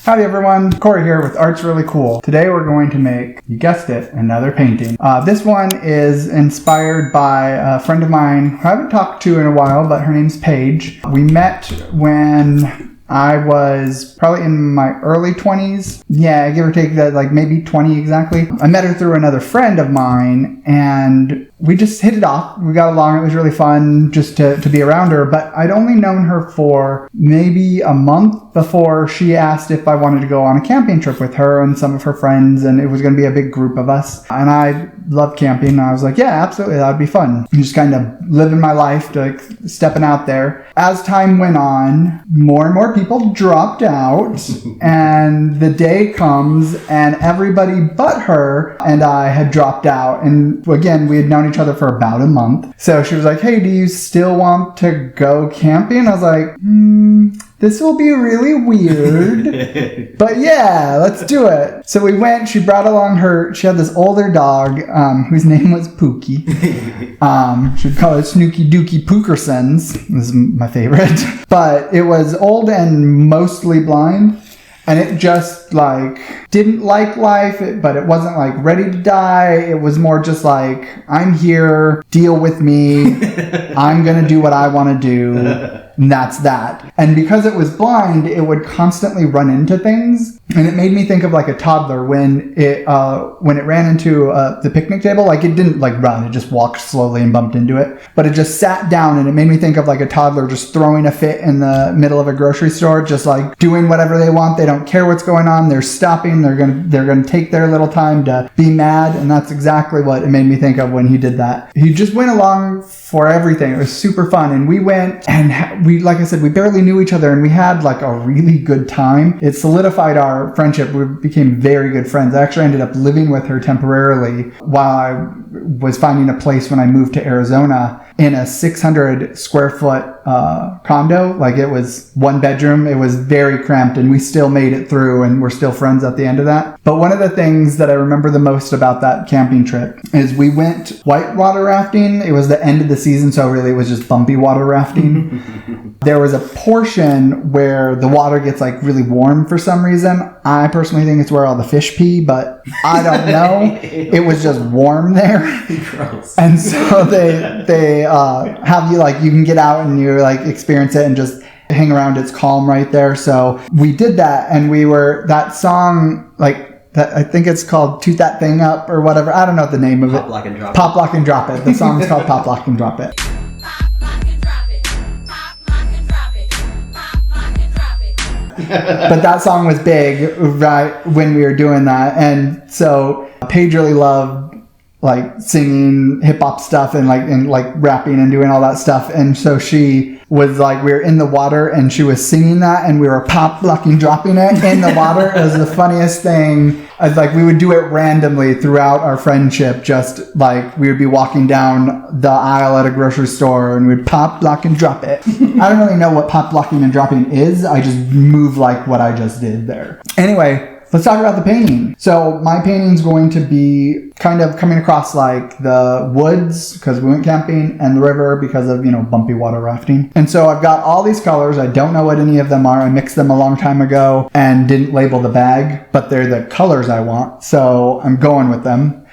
Howdy everyone, Corey here with Art's Really Cool. Today we're going to make, you guessed it, another painting. This one is inspired by a friend of mine who I haven't talked to in a while, but her name's Paige. We met when I was probably in my early 20s. Yeah, give or take that, like maybe 20 exactly. I met her through another friend of mine and we just hit it off. We got along. It was really fun just to be around her. But I'd only known her for maybe a month before she asked if I wanted to go on a camping trip with her and some of her friends. And it was going to be a big group of us. And I love camping. And I was like, yeah, absolutely. That would be fun. Just kind of living my life, like stepping out there. As time went on, more and more people dropped out. And the day comes and everybody but her and I had dropped out. And again, we had known each other for about a month. So she was like, hey, do you still want to go camping? I was like, this will be really weird. But yeah, let's do it. So we went, she brought along she had this older dog whose name was Pookie. She'd call it Snooky Dookie Pookersons. This is my favorite. But it was old and mostly blind. And it just didn't like life, but it wasn't ready to die. It was more just I'm here, deal with me. I'm going to do what I want to do. And that's that. And because it was blind, it would constantly run into things. And it made me think of a toddler when it ran into the picnic table. It didn't run, it just walked slowly and bumped into it. But it just sat down, and it made me think of a toddler just throwing a fit in the middle of a grocery store, just doing whatever they want. They don't care what's going on. They're stopping. They're gonna take their little time to be mad. And that's exactly what it made me think of when he did that. He just went along for everything. It was super fun. And we went and we, like I said, we barely knew each other and we had a really good time. It solidified our friendship. We became very good friends. I actually ended up living with her temporarily while I was finding a place when I moved to Arizona in a 600 square foot condo. It was one bedroom. It was very cramped and we still made it through and we're still friends at the end of that. But one of the things that I remember the most about that camping trip is we went whitewater rafting. It was the end of the season, so really it was just bumpy water rafting. There was a portion where the water gets really warm for some reason. I personally think it's where all the fish pee, but I don't know. It was just warm there. Gross. And so they have you you can get out and you experience it and just hang around. It's calm right there. So we did that, and that song that, I think it's called Toot That Thing Up or whatever. I don't know the name of it. Pop, Lock, and Drop It. Pop, Lock, and Drop It. The song's called Pop, Lock, and Drop It. But that song was big right when we were doing that. And so Paige really loved singing hip hop stuff and rapping and doing all that stuff. And so she was we were in the water and she was singing that and we were pop, locking, dropping it in the water. It was the funniest thing. We would do it randomly throughout our friendship. Just we would be walking down the aisle at a grocery store and we'd pop, lock, and drop it. I don't really know what pop, locking, and dropping is. I just move what I just did there. Anyway, let's talk about the painting. So my painting's going to be kind of coming across the woods because we went camping and the river because of, bumpy water rafting. And so I've got all these colors. I don't know what any of them are. I mixed them a long time ago and didn't label the bag, but they're the colors I want. So I'm going with them.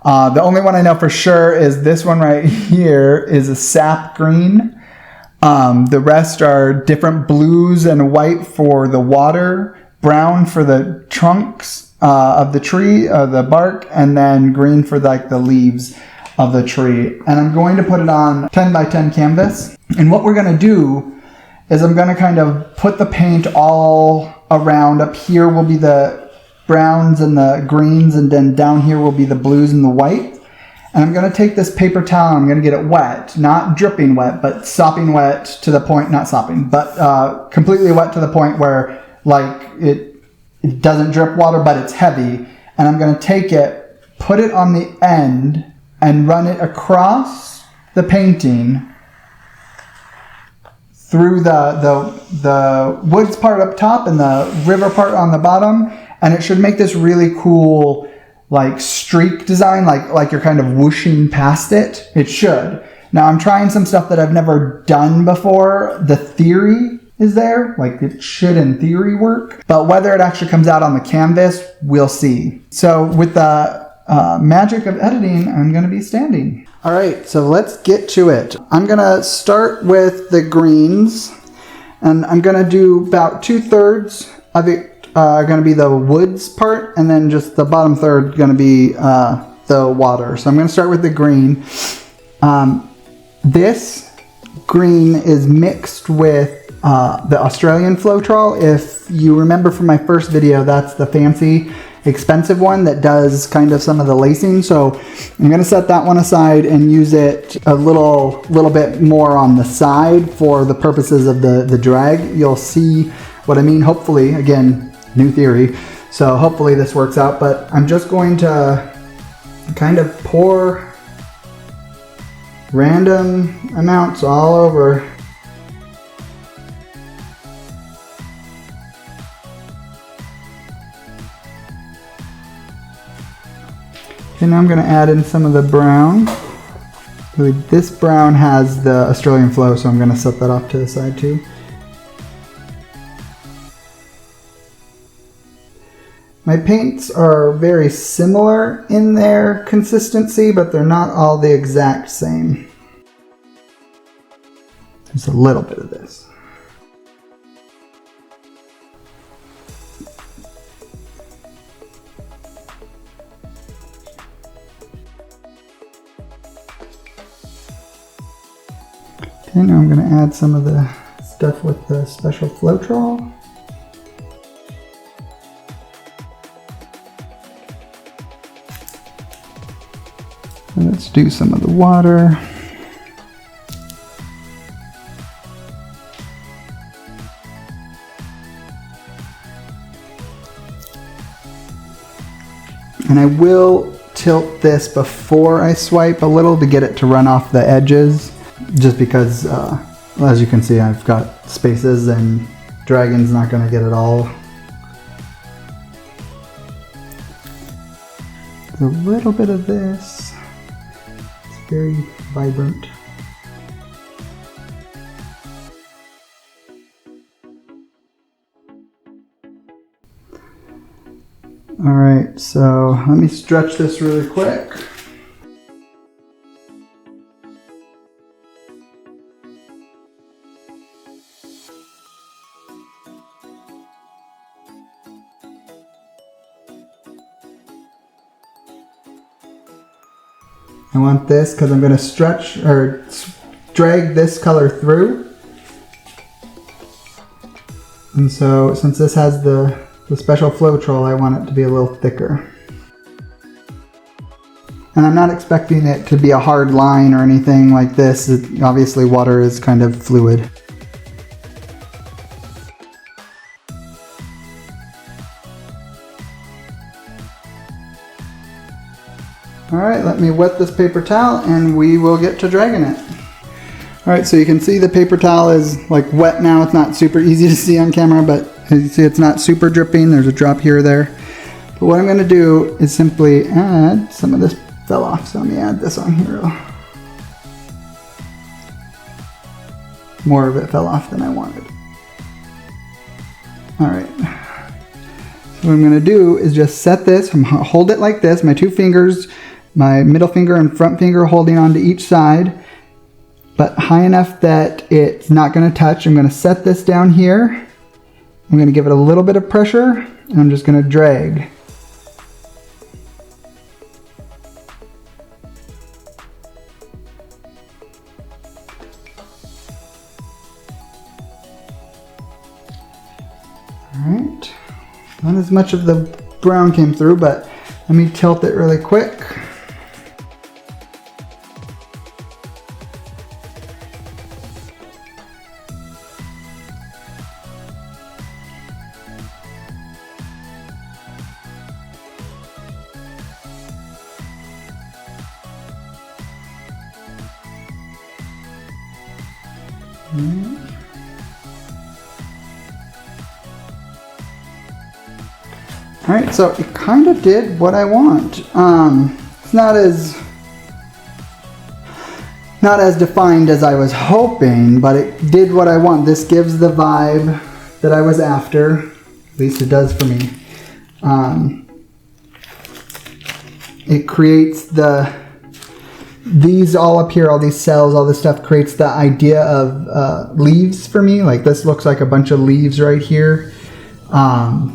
The only one I know for sure is this one right here is a sap green. The rest are different blues and white for the water, brown for the trunks of the tree, the bark, and then green for the leaves of the tree. And I'm going to put it on 10 by 10 canvas. And what we're going to do is I'm going to kind of put the paint all around. Up here will be the browns and the greens, and then down here will be the blues and the white. And I'm going to take this paper towel and I'm going to get it wet, not dripping wet, but sopping wet to the point, not sopping, but completely wet to the point where it doesn't drip water, but it's heavy. And I'm going to take it, put it on the end, and run it across the painting through the woods part up top and the river part on the bottom. And it should make this really cool streak design, like you're kind of whooshing past it. It should. Now I'm trying some stuff that I've never done before. The theory is there. Like it should in theory work, but whether it actually comes out on the canvas, we'll see. So with the magic of editing, I'm going to be standing. All right, so let's get to it. I'm going to start with the greens, and I'm going to do about 2/3 of it going to be the woods part, and then just the bottom third going to be the water. So I'm going to start with the green. This green is mixed with the Australian Floetrol. If you remember from my first video, that's the fancy expensive one that does kind of some of the lacing. So I'm going to set that one aside and use it a little bit more on the side for the purposes of the drag. You'll see what I mean, hopefully. Again, new theory, so hopefully this works out. But I'm just going to kind of pour random amounts all over. And now I'm going to add in some of the brown. This brown has the Australian flow, so I'm going to set that off to the side too. My paints are very similar in their consistency, but they're not all the exact same. Just a little bit of this. Okay, now I'm going to add some of the stuff with the special Floetrol. And let's do some of the water. And I will tilt this before I swipe a little to get it to run off the edges. Just because, as you can see, I've got spaces and Dragon's not going to get it all. A little bit of this. It's very vibrant. All right, so let me stretch this really quick. I want this because I'm going to stretch or drag this color through. And so since this has the special Floetrol, I want it to be a little thicker. And I'm not expecting it to be a hard line or anything like this. Obviously water is kind of fluid. Alright, let me wet this paper towel and we will get to dragging it. Alright, so you can see the paper towel is like wet now. It's not super easy to see on camera, but as you see it's not super dripping. There's a drop here or there. But what I'm going to do is simply add, some of this fell off, so let me add this on here. More of it fell off than I wanted. Alright. So what I'm going to do is just set this, hold it like this, my two fingers, my middle finger and front finger holding on to each side, but high enough that it's not going to touch. I'm going to set this down here. I'm going to give it a little bit of pressure, and I'm just going to drag. Alright, not as much of the brown came through, but let me tilt it really quick. Alright, so it kind of did what I want. It's not as... not as defined as I was hoping, but it did what I want. This gives the vibe that I was after. At least it does for me. It creates these all up here, all these cells, all this stuff creates the idea of leaves for me. Like this looks like a bunch of leaves right here on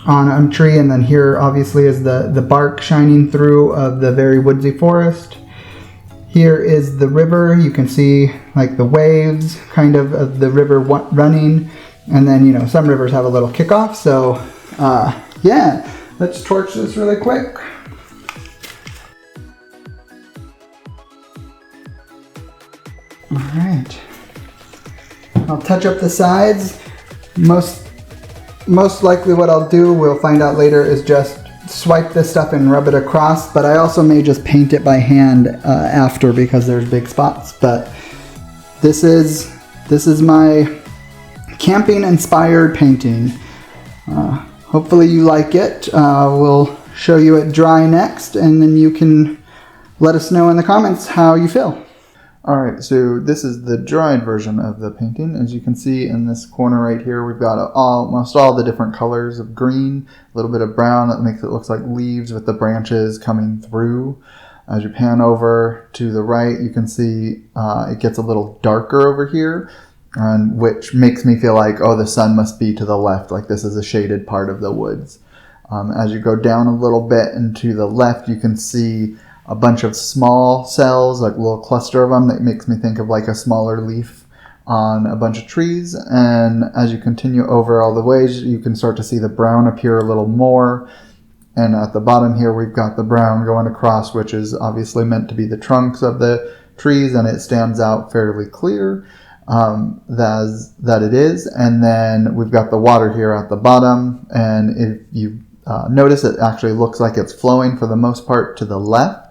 a tree, and then here obviously is the bark shining through of the very woodsy forest. Here is the river. You can see like the waves kind of the river running. And then, you know, some rivers have a little kickoff. So, yeah, let's torch this really quick. All right. I'll touch up the sides. Most likely what I'll do, we'll find out later, is just swipe this stuff and rub it across, but I also may just paint it by hand after because there's big spots. But this is my camping inspired painting. Hopefully you like it. We'll show you it dry next, and then you can let us know in the comments how you feel. Alright, so this is the dried version of the painting. As you can see in this corner right here, we've got almost all the different colors of green, a little bit of brown that makes it look like leaves with the branches coming through. As you pan over to the right, you can see it gets a little darker over here, and which makes me feel like, oh, the sun must be to the left, like this is a shaded part of the woods. As you go down a little bit and to the left, you can see a bunch of small cells, like a little cluster of them that makes me think of like a smaller leaf on a bunch of trees. And as you continue over all the ways, you can start to see the brown appear a little more. And at the bottom here, we've got the brown going across, which is obviously meant to be the trunks of the trees, and it stands out fairly clear that it is. And then we've got the water here at the bottom, and if you notice, it actually looks like it's flowing for the most part to the left.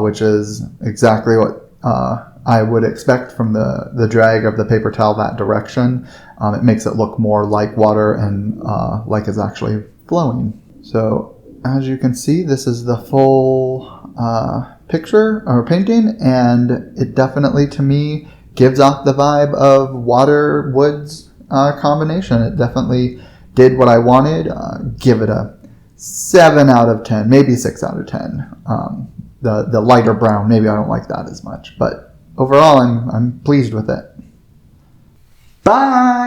Which is exactly what I would expect from the drag of the paper towel that direction. It makes it look more like water and like it's actually flowing. So as you can see, this is the full picture or painting, and it definitely to me gives off the vibe of water woods combination. It definitely did what I wanted. Give it a 7 out of 10, maybe 6 out of 10. The lighter brown, maybe I don't like that as much, but overall I'm pleased with it. Bye!